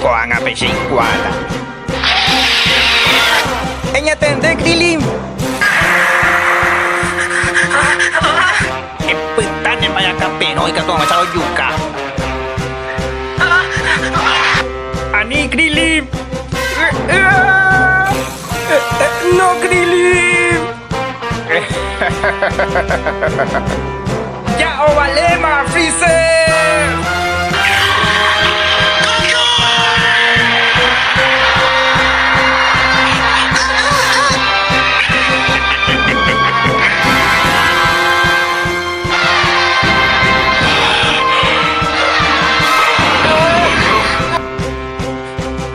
Gohan a peixe guarda. Enya tende Krillin. Epetane maya kapeno ika toma chao yuka. Ani Krillin. No Krillin. Ya o valema Freezer.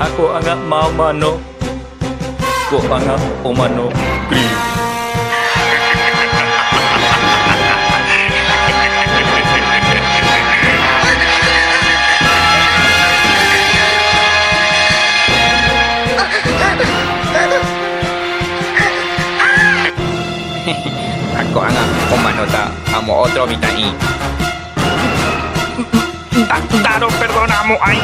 Ako ang mamano. Ko ang umano. Krillin. Ako ang umano ta amo otro vitai. Taro perdonamo ay.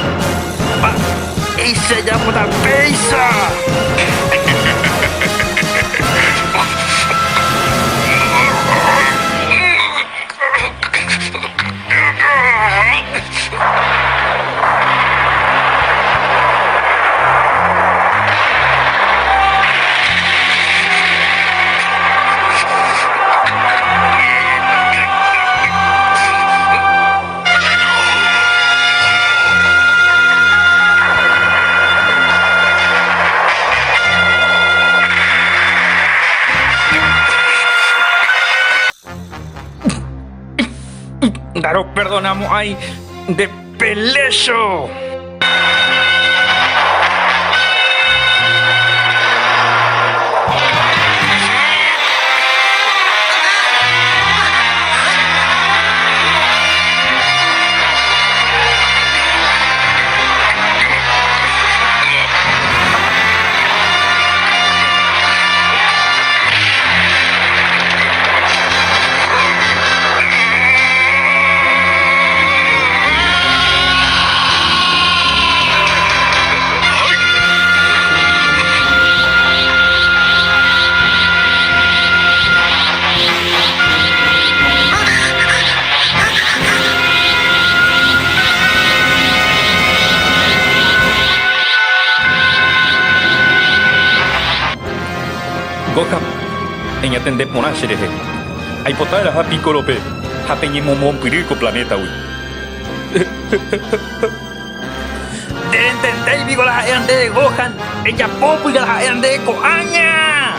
Ese llamo da pesa. Daro perdonamo ay de pelecho. Gohan, en atender por Ashereje. Hay potara a Piccolo P. Hapeñe momón pirico planeta hoy. De entender vigo las de Gohan. Ella popo y las de Koanya.